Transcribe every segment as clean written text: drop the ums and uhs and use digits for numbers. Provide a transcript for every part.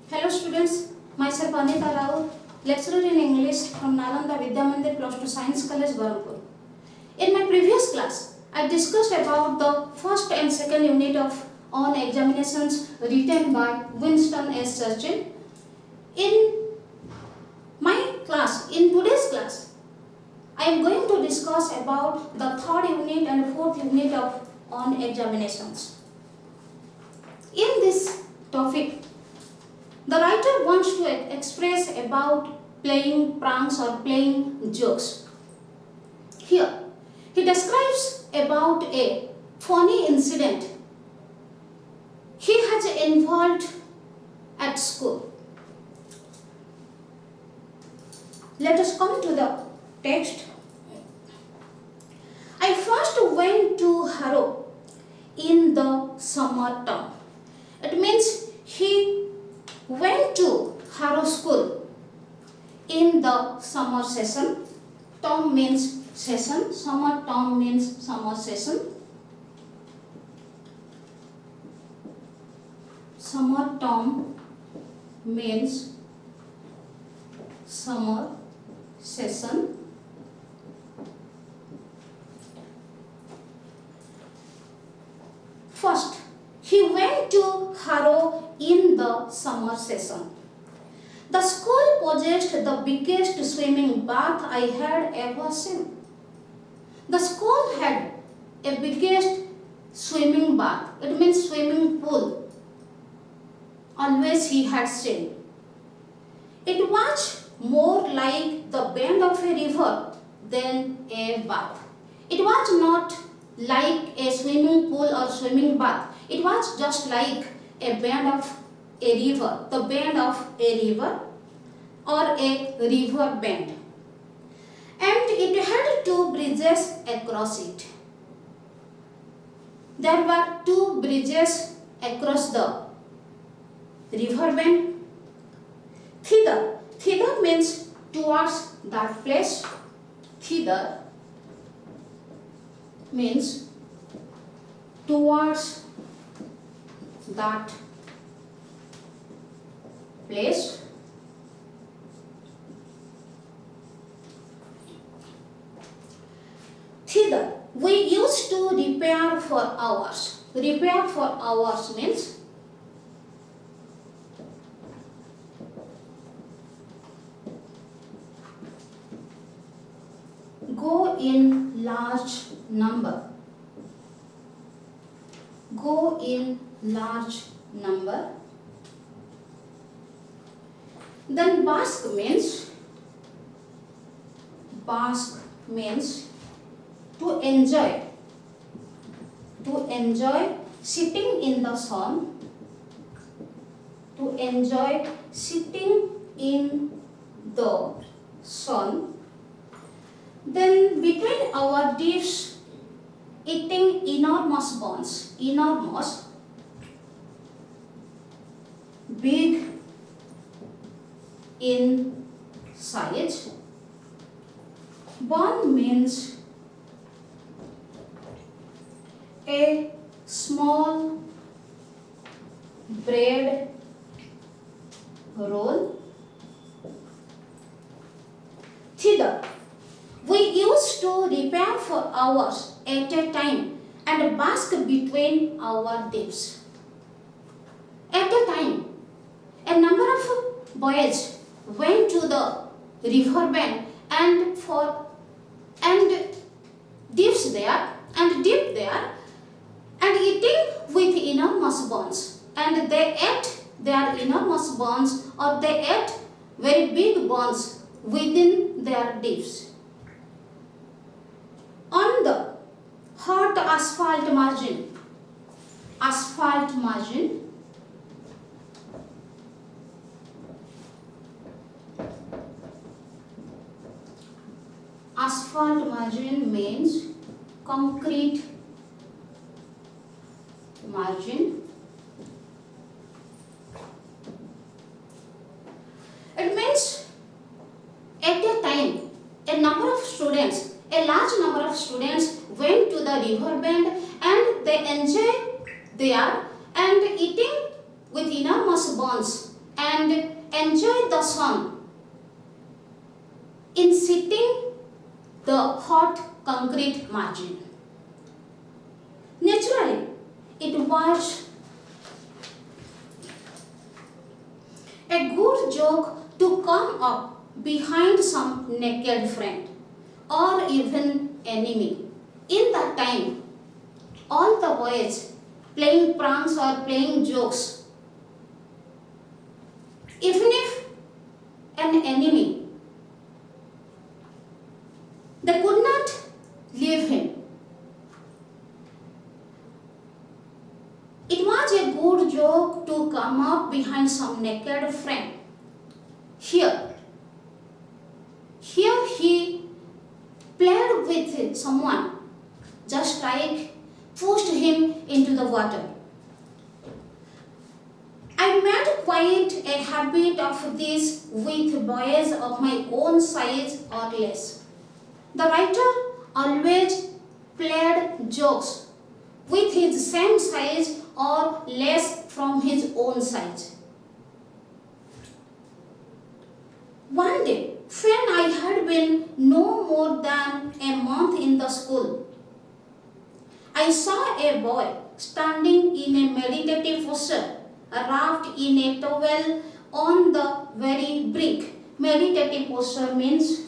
Hello students, myself Anita Rao, lecturer in English from Nalanda Vidya Mandir Plus 2 Science College, Berhampur. In my previous class, I discussed about the first and second unit of on examinations written by Winston S. Churchill. In today's class, I am going to discuss about the third unit and fourth unit of on examinations. In this topic, the writer wants to express about playing pranks or playing jokes. Here, he describes about a funny incident he has involved at school. Let us come to the text. I first went to Harrow in the summer term. It means he went to Harrow school in the summer session. Term means session. Summer term means summer session. Summer term means summer session. First, he went to Harrow in the summer session. The school possessed the biggest swimming bath I had ever seen. The school had a biggest swimming bath. It means swimming pool. Always he had seen. It was more like the bend of a river than a bath. It was not like a swimming pool or swimming bath. It was just like a bend of a river, the bend of a river or a river bend. And it had two bridges across it. There were two bridges across the river bend. Thither means towards that place. Thither means towards that place. Thither we used to repair for hours. Repair for hours means go in large number. Go in large number. Then bask means to enjoy. To enjoy sitting in the sun. To enjoy sitting in the sun. Then between our dips, eating enormous buns. Enormous, big in size. Bun means a small bread roll. Thither we used to repair for hours at a time and bask between our dips. At a time, a number of boys went to the river bank and dips there and dipped there and eating with enormous buns. And they ate their enormous buns, or they ate very big buns within their dips. On the hard asphalt margin, asphalt margin, asphalt margin means concrete margin. It means at a time a large number of students went to the river bend and they enjoyed there and eating with enormous buns and enjoy the sun in sitting the hot concrete margin. Naturally, it was a good joke to come up behind some naked friend or even enemy. In that time, all the boys playing pranks or playing jokes, even if an enemy, they could not leave him. It was a good joke to come up behind some naked friend. Here he played with someone, just like pushed him into the water. I made quite a habit of this with boys of my own size or less. The writer always played jokes with his same size or less from his own size. One day, when I had been no more than a month in the school, I saw a boy standing in a meditative posture, wrapped in a towel on the very brink. Meditative posture means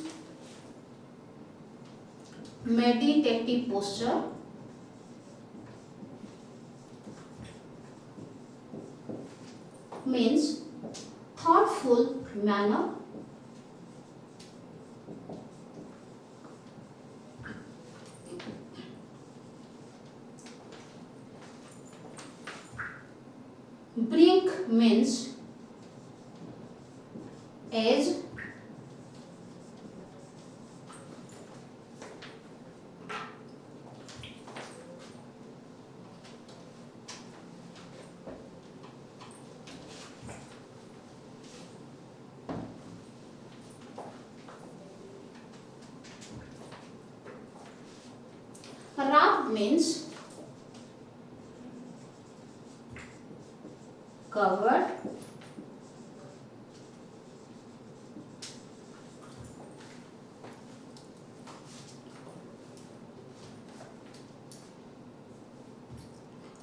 thoughtful manner, brink means edge, wrapped means covered,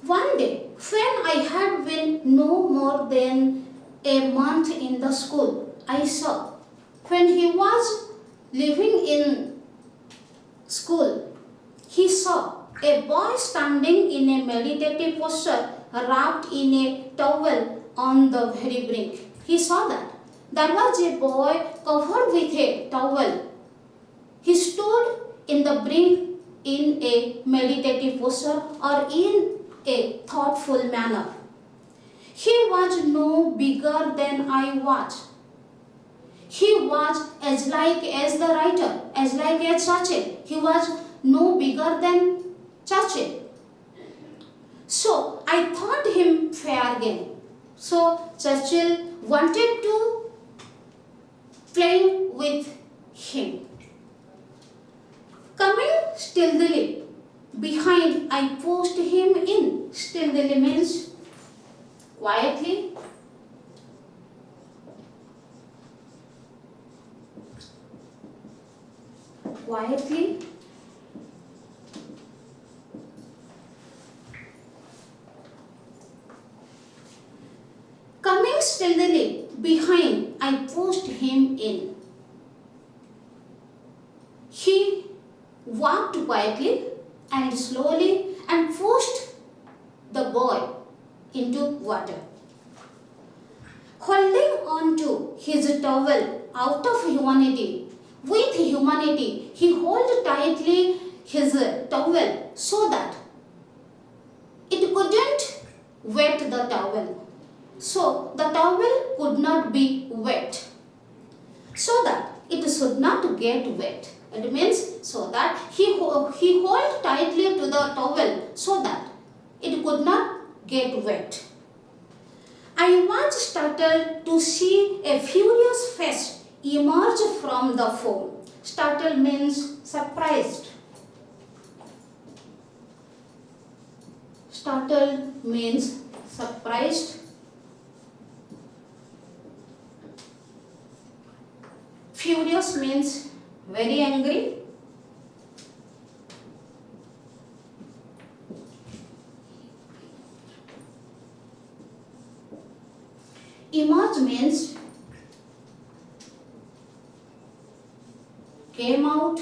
one day when I had been no more than a month in the school, I saw when he was living in school, he saw a boy standing in a meditative posture wrapped in a towel on the very brink. He saw that. There was a boy covered with a towel. He stood in the brink in a meditative posture or in a thoughtful manner. He was no bigger than I was. He was as like as the writer, as like as Churchill. He was no bigger than Churchill. So I thought him fair game. So Churchill wanted to play with him. Coming stealthily behind, I pushed him in. Stealthily means quietly. Quietly. Coming stealthily behind, I pushed him in. He walked quietly and slowly and pushed the boy into water. Holding on to his towel out of humanity, with humanity, he held tightly his towel so that it couldn't wet the towel. So the towel could not be wet. So that it should not get wet. It means so that he held tightly to the towel so that it could not get wet. I was startled to see a furious face emerge from the foam. Startled means surprised. Startled means surprised. Furious means very angry. Emerge means came out.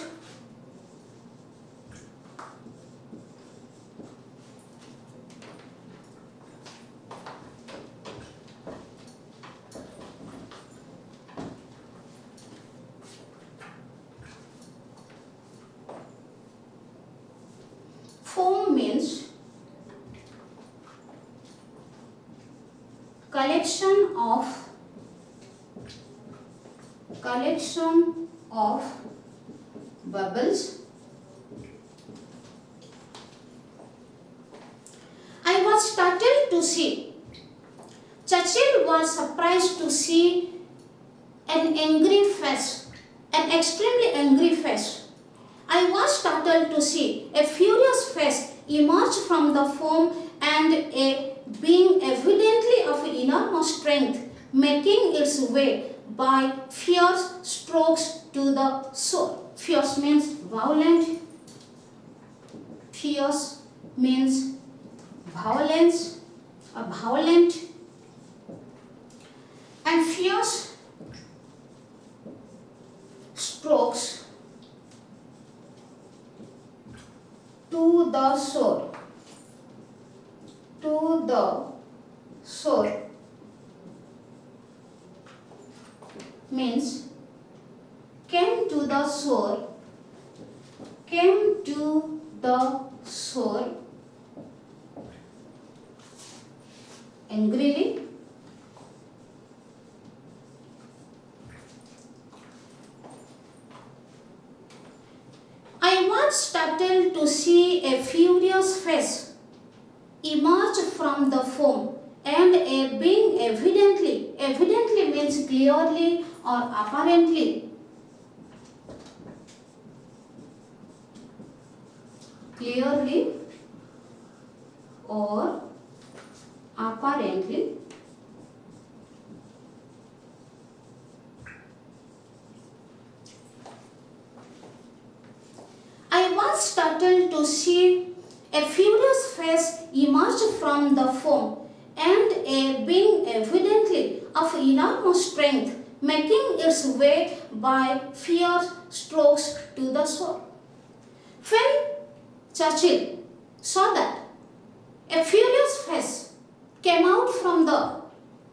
Foam means collection of bubbles. I was startled to see. Churchill was surprised to see an extremely angry face. I was startled to see a furious face emerge from the foam, and a being evidently of enormous strength making its way by fierce strokes to the shore. Fierce means violent. Fierce means violence or violent. And fierce strokes to the shore. To the shore means came to the shore angrily. I was startled to see a furious face emerge from the foam, and a being evidently means clearly or apparently. Clearly or apparently. I was startled to see a furious face emerge from the foam, and a being evidently of enormous strength making its way by fierce strokes to the shore. When Churchill saw that a furious face came out from the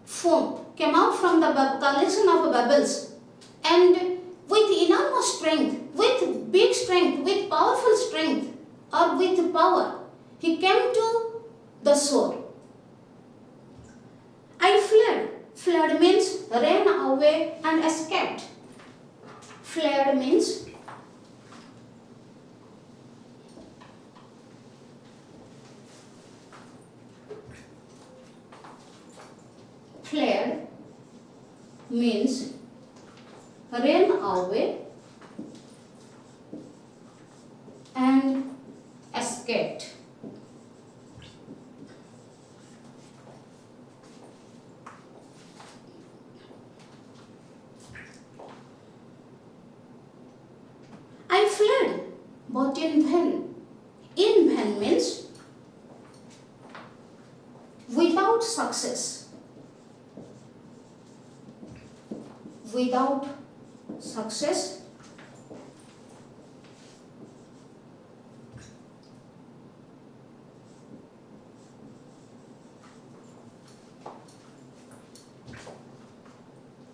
foam, came out from the collection of bubbles, and with enormous strength, with big strength, with powerful strength or with power, he came to the shore. I fled. Fled means ran away and escaped. Fled means ran away and escaped. I fled, but in vain. In vain means without success. Without success.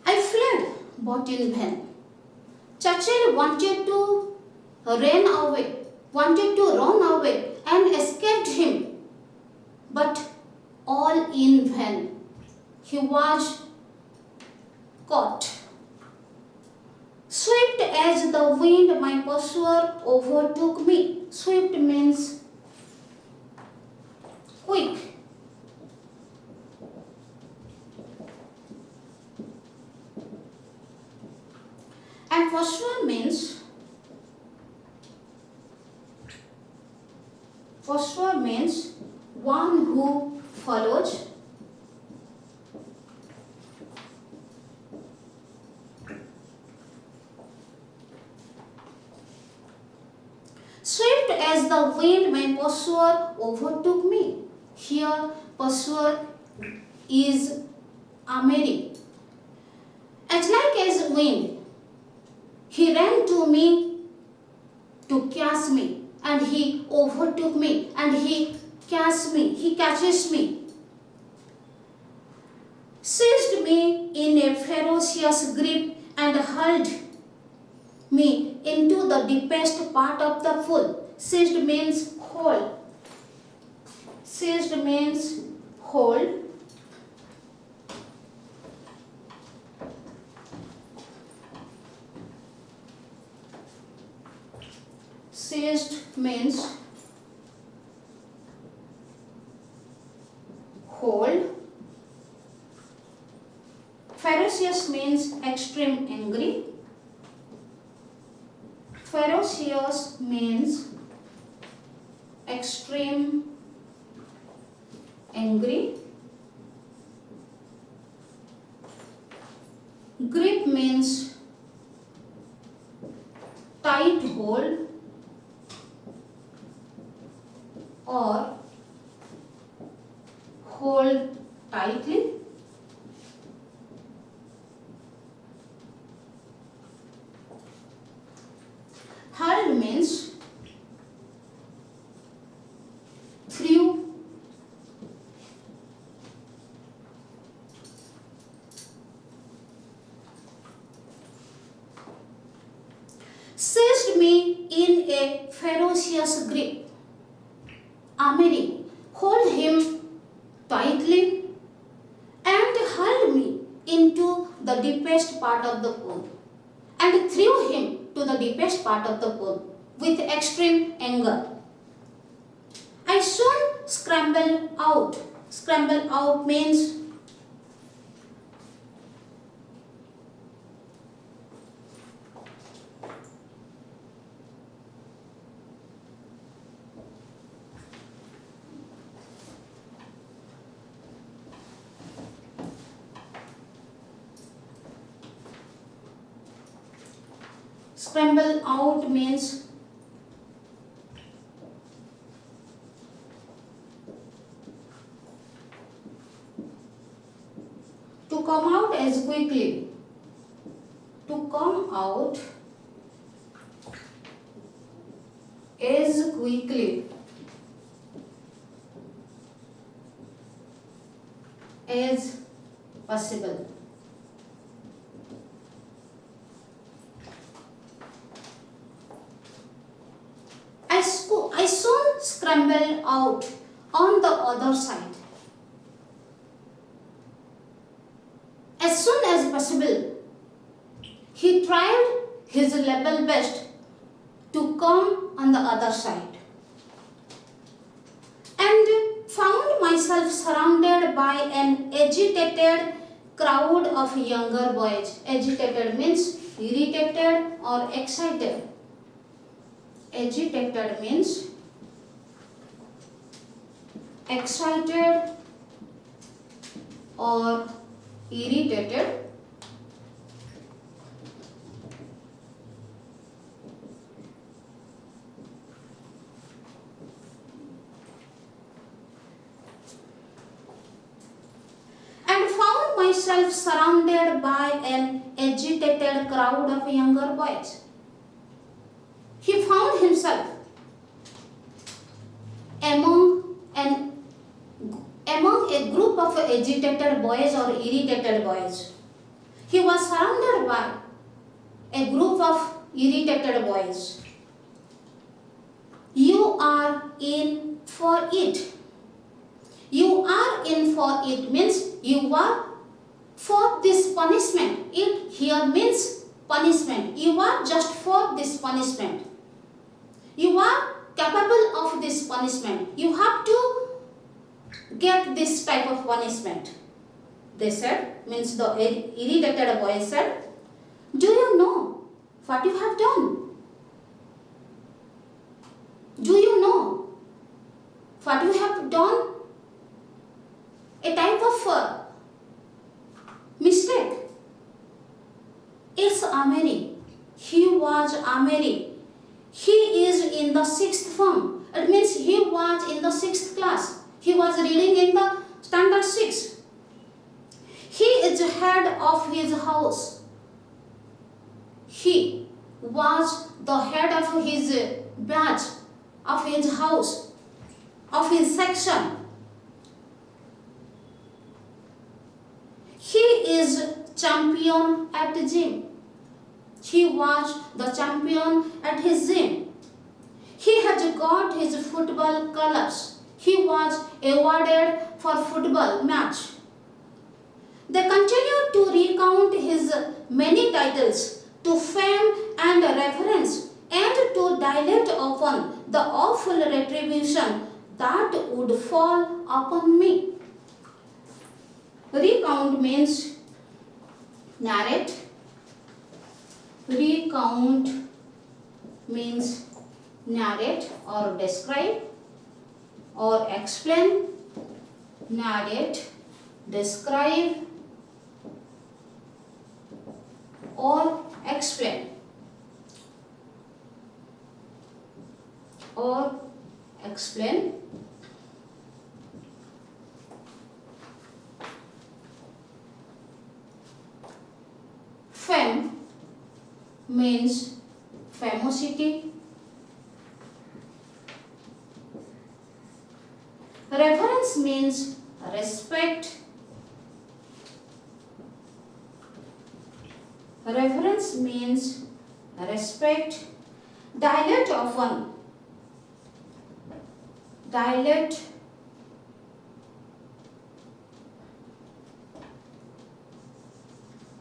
I fled, but in vain. Churchill wanted to run away and escaped him, but all in vain. He was caught. Swift as the wind, my pursuer overtook me. Swift means quick. And pursuer means one who follows. as the wind my pursuer overtook me. Here pursuer is Ameri. As like as wind, he ran to me to catch me, and he overtook me, and he catches me, seized me in a ferocious grip and hurled me into the deepest part of the pool. Seized means hold. Seized means hold. Seized means hold. Ferocious means extreme angry. Ferocious means extreme angry. Grip means tight hold or hold tightly. Hurl means threw. Seized me in a ferocious grip. Ameri, hold him tightly and hurled me into the deepest part of the pool, and threw him to the deepest part of the pool with extreme anger. I soon scrambled out. Scramble out means scramble out means to come out as quickly. To come out as quickly as possible. I soon scrambled out on the other side. As soon as possible, he tried his level best to come on the other side, and found myself surrounded by an agitated crowd of younger boys. Agitated means irritated or excited. Agitated means excited or irritated. And found myself surrounded by an agitated crowd of younger boys. He found himself among a group of agitated boys or irritated boys. He was surrounded by a group of irritated boys. You are in for it. You are in for it means you are for this punishment. It here means punishment. You are just for this punishment. You are capable of this punishment. You have to get this type of punishment. They said, means the irritated boy said, do you know what you have done? Do you know what you have done? A type of mistake. It's Ameri. He was Ameri. He is in the sixth form. It means he was in the sixth class. He was reading in the standard 6. He is head of his house. He was the head of his batch, of his house, of his section. He is champion at the gym. He was the champion at his gym. He has got his football colors. He was awarded for football match. They continue to recount his many titles to fame and reference and to dilate upon the awful retribution that would fall upon me. Recount means narrate. Recount means narrate or describe or explain. Narrate, describe or explain or explain. Fame means famosity. Reverence means respect. Reverence means respect. Dilate often. Dilate.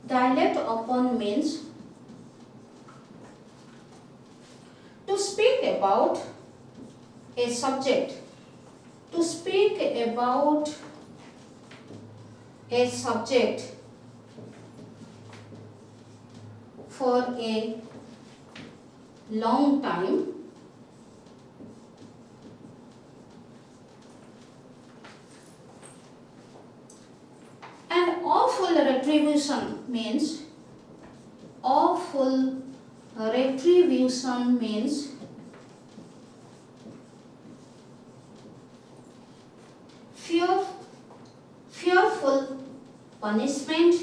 Dilate upon means to speak about a subject. To speak about a subject for a long time. And awful retribution means fearful punishment.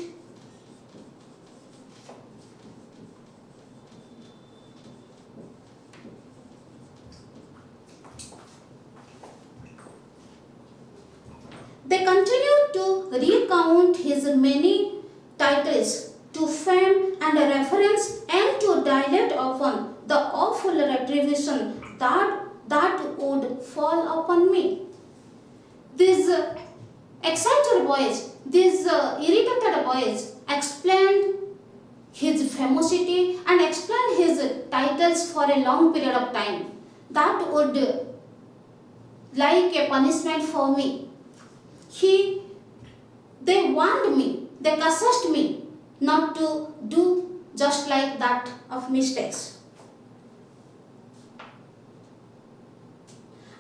They continue to recount his many titles to fame and reference and to dilate upon the awful retribution that would fall upon me. These excited boys, these irritated boys explained his famosity and explained his titles for a long period of time. That would like a punishment for me. They warned me, they cursed me not to do just like that of mistakes.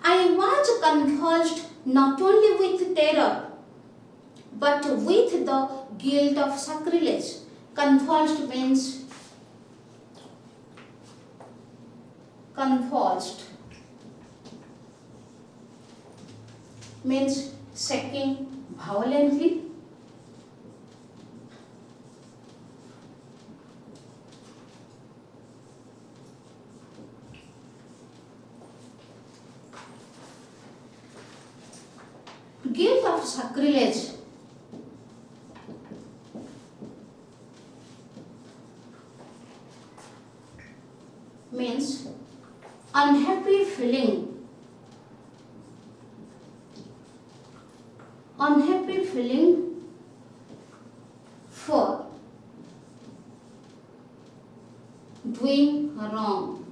I was convulsed not only with terror but with the guilt of sacrilege. Convulsed means shaking violently. Guilt of sacrilege means unhappy feeling for doing wrong.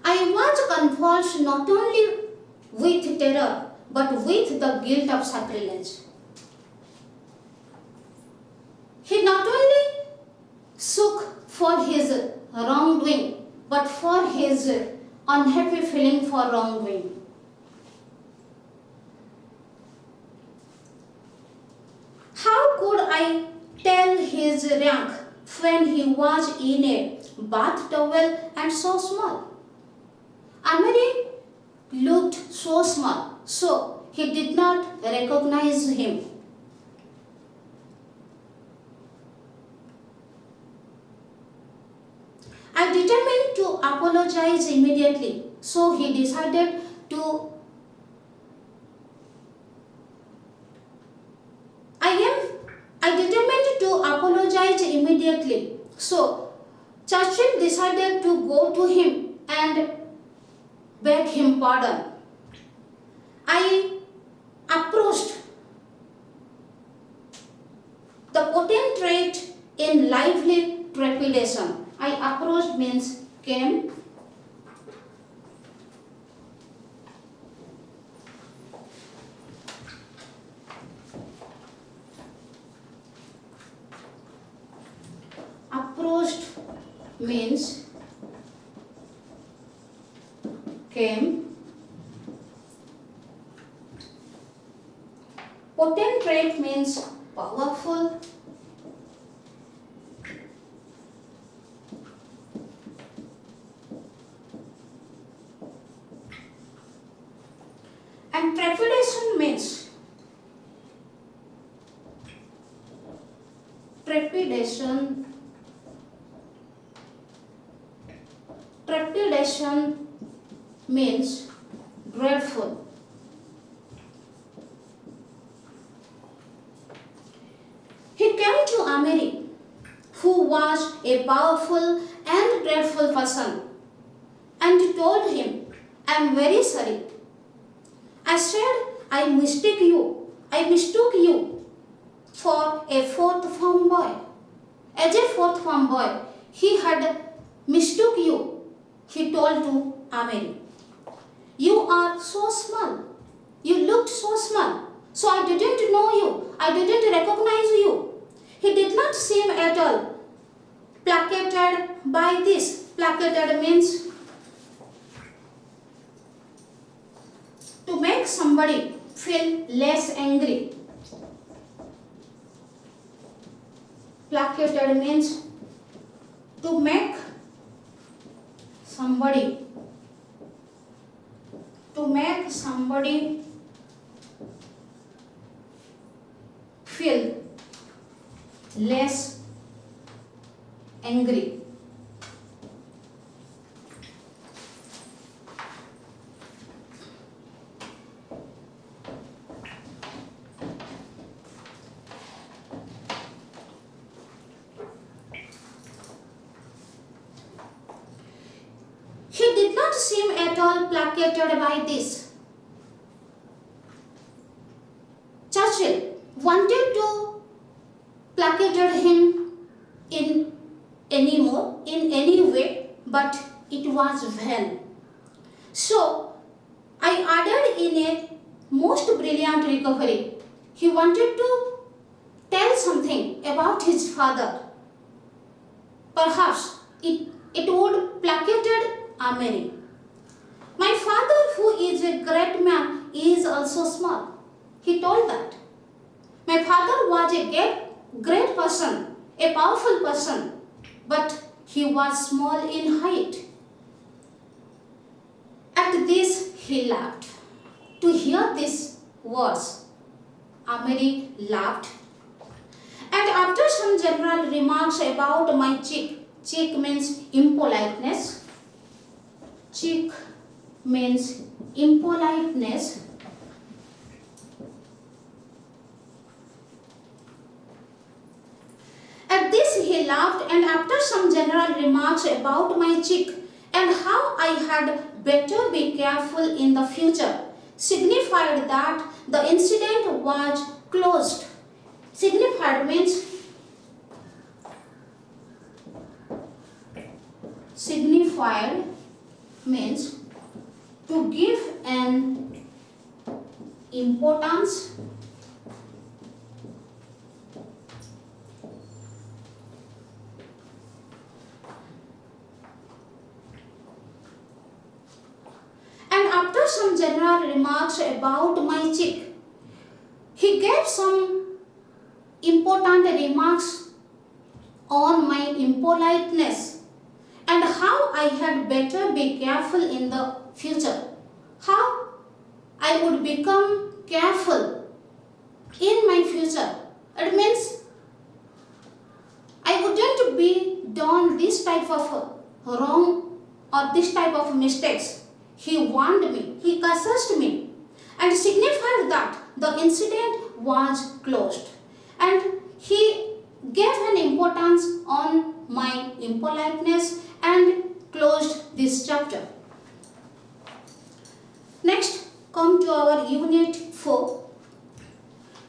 I was convulsed not only with terror but with the guilt of sacrilege. He not only shook for his wrongdoing but for his unhappy feeling for wrongdoing. could I tell his rank when he was in a bath towel and so small? Ameri looked so small, so he did not recognize him. I determined to apologize immediately, so he decided to I determined to apologize immediately. So Churchill decided to go to him and beg him pardon. I approached the potentate in lively trepidation. I approached means came. Approached means came. Potentate means powerful. And trepidation means trepidation means dreadful. He came to Ameri, who was a powerful and dreadful person, and told him, I am very sorry. I said, I mistook you for a fourth form boy. As a fourth form boy, he had mistook you, he told to Ameri. You are so small. You looked so small. So I didn't know you. I didn't recognize you. He did not seem at all placated by this. Placated means to make somebody feel less angry. Placated means to make somebody feel less angry. He did not seem at all placated by this. Churchill wanted to placate him in any way, but it was vain. So I added in a most brilliant recovery. He wanted to tell something about his father. Perhaps it would placate Ameri. My father, who is a great man, is also small. He told that. My father was a great person, a powerful person, but he was small in height. At this he laughed. To hear these words, Ameri laughed. And after some general remarks about my cheek means impoliteness. Cheek means impoliteness. At this he laughed, and after some general remarks about my cheek and how I had better be careful in the future, signified that the incident was closed. Signified means to give an importance and after some general remarks about my cheek, he gave some important remarks on my impoliteness and how I had better be careful in the future. How I would become careful in my future. It means I wouldn't be done this type of wrong or this type of mistakes. He warned me, he cursed me, and signified that the incident was closed. And he gave an importance on my impoliteness and closed this chapter. Next, come to our unit 4.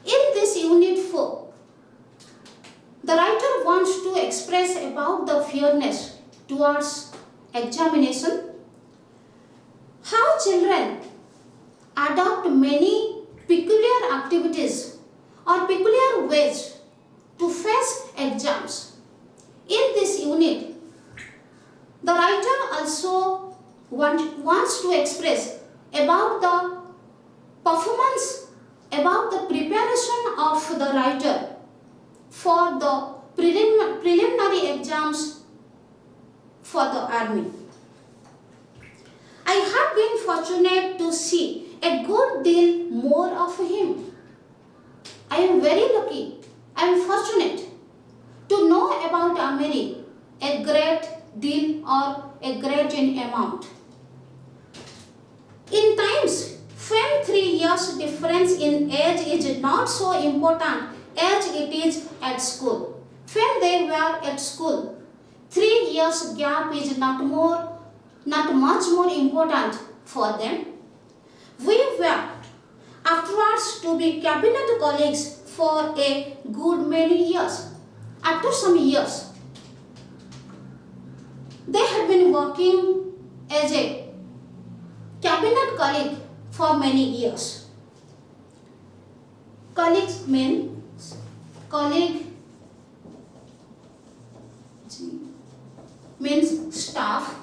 In this unit 4, the writer wants to express about the fairness towards examination, how children adopt many peculiar activities or peculiar ways to face exams. In this unit, the writer also wants to express about the performance, about the preparation of the writer for the preliminary exams for the army. I have been fortunate to see a good deal more of him. I am very lucky, I am fortunate to know about Ameri a great deal or a great in amount. In times when 3 years difference in age is not so important as it is at school. When they were at school, 3 years gap is not much more important for them. We were afterwards to be cabinet colleagues for a good many years. After some years, they had been working as a cabinet colleague for many years. Colleagues means staff.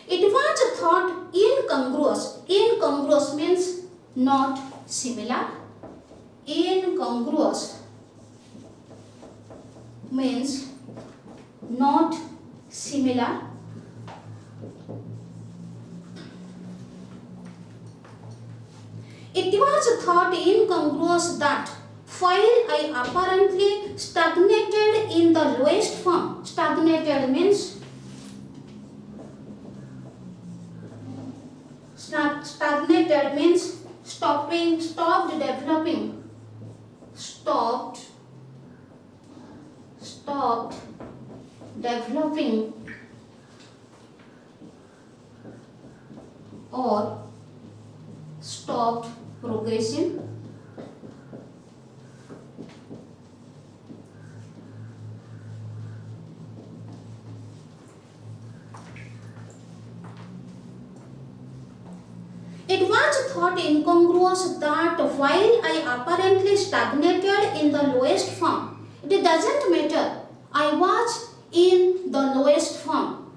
It was thought incongruous. Incongruous means not similar. Incongruous means not similar. It was thought incongruous that while I apparently stagnated in the lowest form, stagnated means stopped developing, stopped developing or stopped progressing. It was thought incongruous that while I apparently stagnated in the lowest form, it doesn't matter, I was in the lowest form.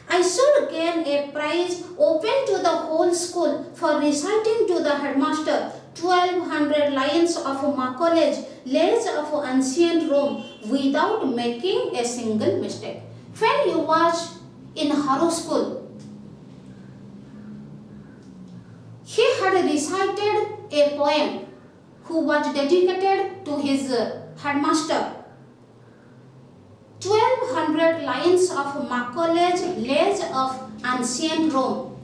I should gain a prize open to the whole school for reciting to the headmaster 1200 lines of Macaulay's Lays of Ancient Rome without making a single mistake. When you was in Harrow School, he had recited a poem who was dedicated to his headmaster. 1200 lines of Macaulay's Lays of Ancient Rome.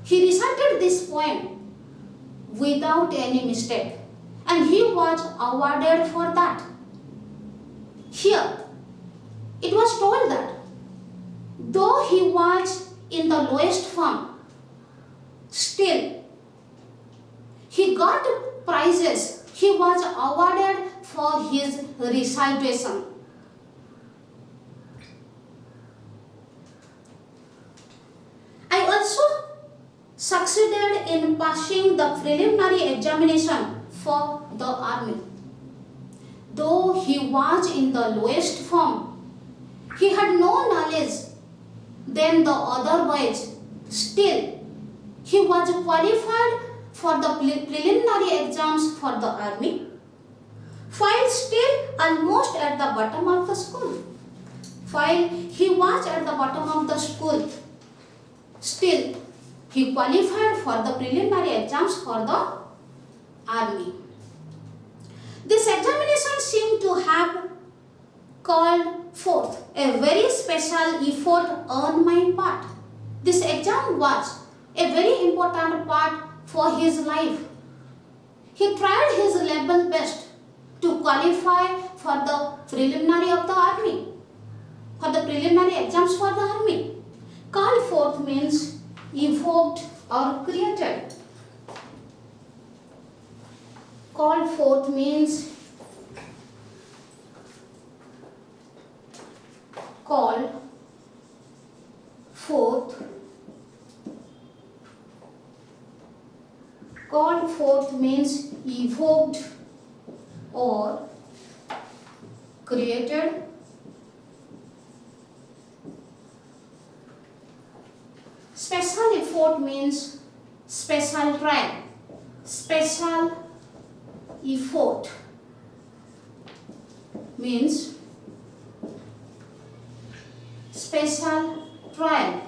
He recited this poem without any mistake and he was awarded for that. Here, it was told that though he was in the lowest form, still he got prizes. He was awarded for his recitation. I also succeeded in passing the preliminary examination for the army. Though he was in the lowest form, he had no knowledge than the otherwise, still he was qualified for the preliminary exams for the army, while still almost at the bottom of the school. While he was at the bottom of the school, still he qualified for the preliminary exams for the army. This examination seemed to have called forth a very special effort on my part. This exam was a very important part for his life. He tried his level best to qualify for the preliminary of the army, for the preliminary exams for the army. Called forth means evoked or created. Called forth means called forth. Called forth means evoked or created. Special effort means special trial. Special effort means special trial.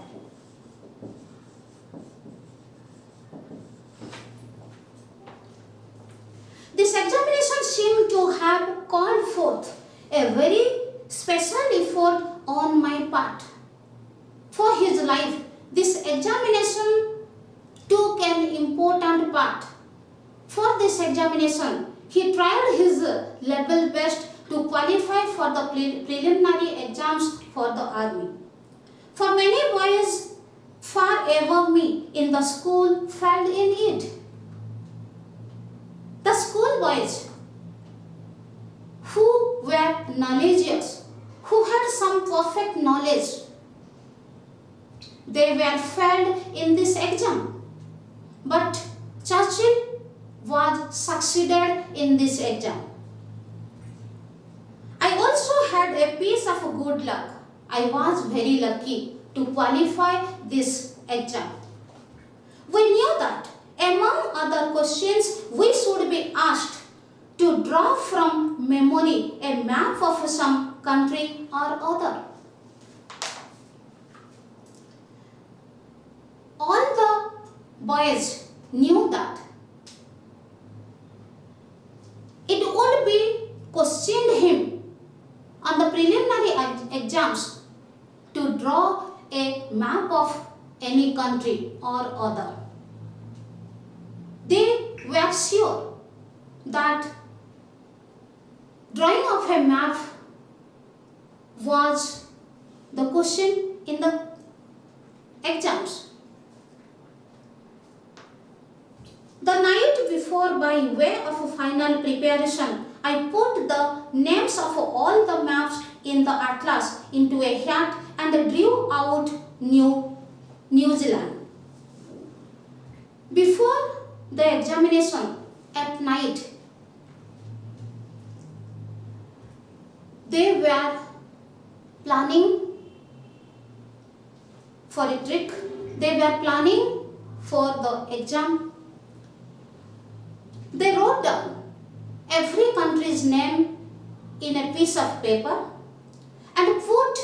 This examination seemed to have called forth a very special effort on my part. For his life, this examination took an important part. For this examination, he tried his level best to qualify for the preliminary exams for the army. For many boys far above me in the school fell in it. The school boys who were knowledgeous, who had some perfect knowledge, they were failed in this exam. But Churchill was succeeded in this exam. I also had a piece of good luck. I was very lucky to qualify this exam. We knew that among other questions we should be asked to draw from memory a map of some country or other. All the boys knew that it would be questioned him on the preliminary exams to draw a map of any country or other. They were sure that drawing of a map was the question in the exams. The night before, by way of a final preparation, I put the names of all the maps in the atlas into a hat and drew out New Zealand. Before the examination at night, they were planning for a trick. They were planning for the exam. They wrote down every country's name in a piece of paper and put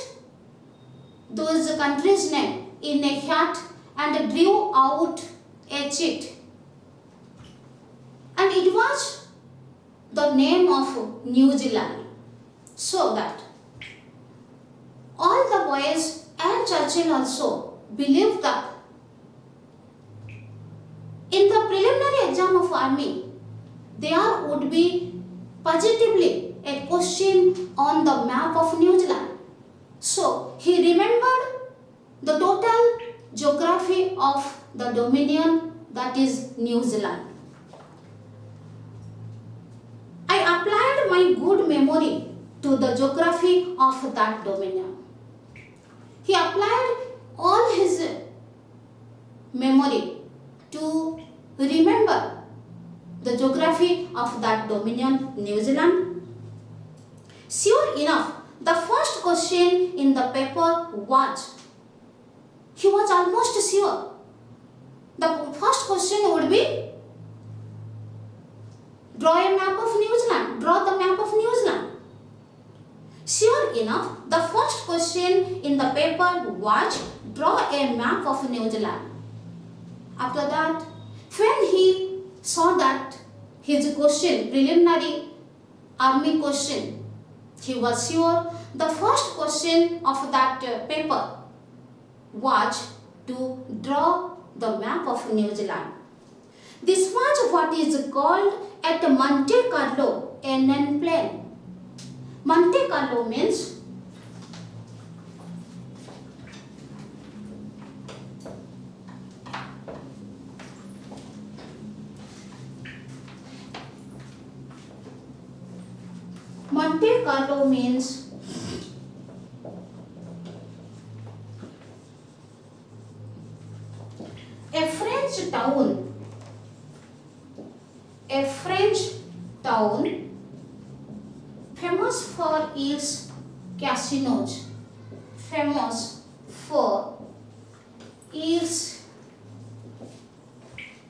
those countries' name in a hat and drew out a sheet. And it was the name of New Zealand. So that all the boys and Churchill also believed that in the preliminary exam of army, there would be positively a question on the map of New Zealand. So he remembered the total geography of the dominion, that is New Zealand. I applied my good memory to the geography of that dominion. He applied all his memory to remember the geography of that dominion, New Zealand. Sure enough, the first question in the paper was, he was almost sure The first question would be, draw a map of New Zealand. Draw the map of New Zealand. Sure enough, the first question in the paper was, draw a map of New Zealand. After that, when he saw that his question, preliminary army question, he was sure the first question of that paper was to draw the map of New Zealand. This was what is called at Monte Carlo NN plane. Monte Carlo means a French town. A French town famous for its casinos. Famous for its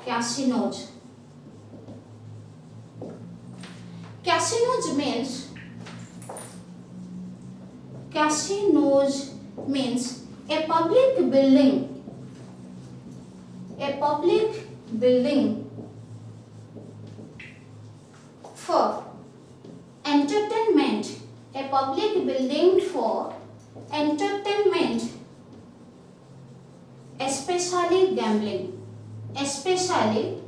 casinos. Casinos means a public building. A public building for entertainment. A public building for entertainment, especially gambling. Especially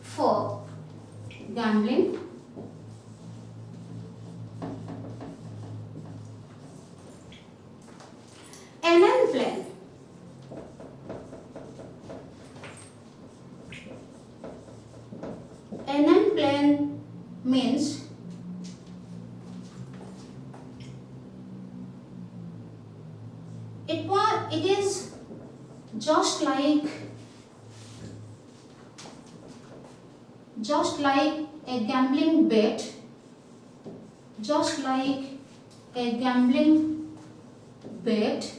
for gambling. NN plane. NN plane means it is just like a gambling bet, just like a gambling bet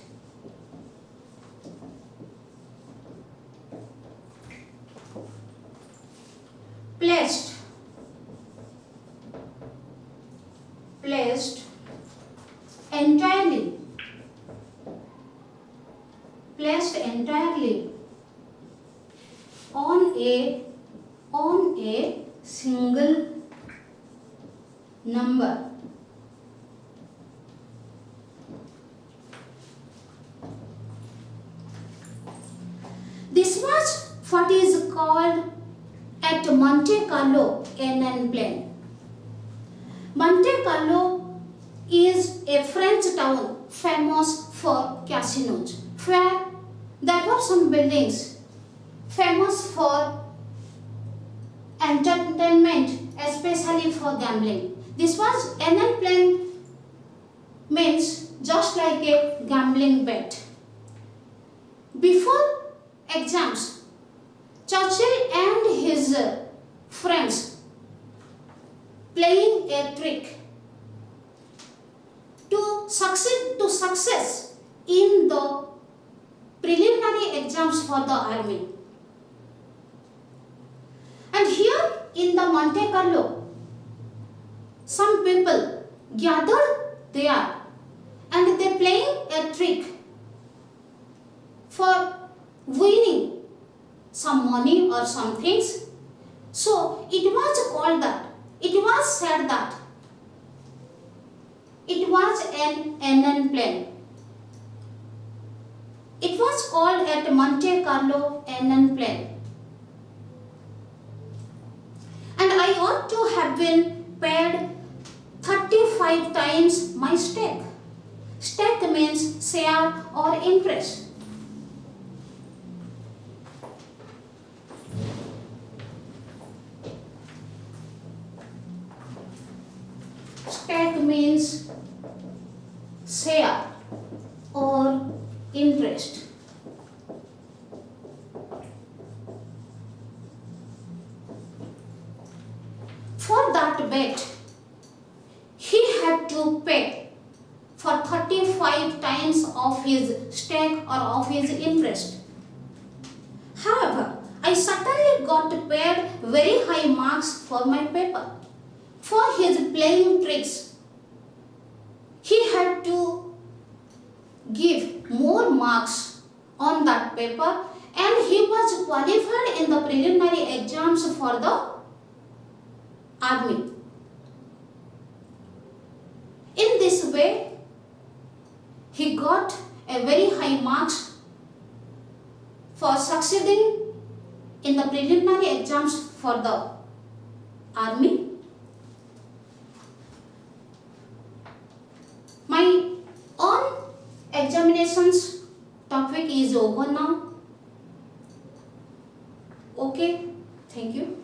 placed entirely on a single number. This was what is called at Monte Carlo NN plane. Monte Carlo is a French town famous for casinos, where there were some buildings famous for entertainment, especially for gambling. This was NN plane means just like a gambling bet. Before exams, Churchill and his friends playing a trick to success in the preliminary exams for the army. And here in the Monte Carlo, some people gathered there and they playing a trick for winning some money or some things. So it was called that, it was said that it was an NN plane. It was called at Monte Carlo NN plane. And I ought to have been paid 35 times my stake. Stake means share or interest. Stake means share or interest. For that bet, he had to pay for 35 times of his stake or of his interest. I certainly got paid very high marks for my paper. For his playing tricks, he had to give more marks on that paper, and he was qualified in the preliminary exams for the army. In this way, he got a very high marks for succeeding in the preliminary exams for the army. My own examinations topic is over now. Okay, thank you.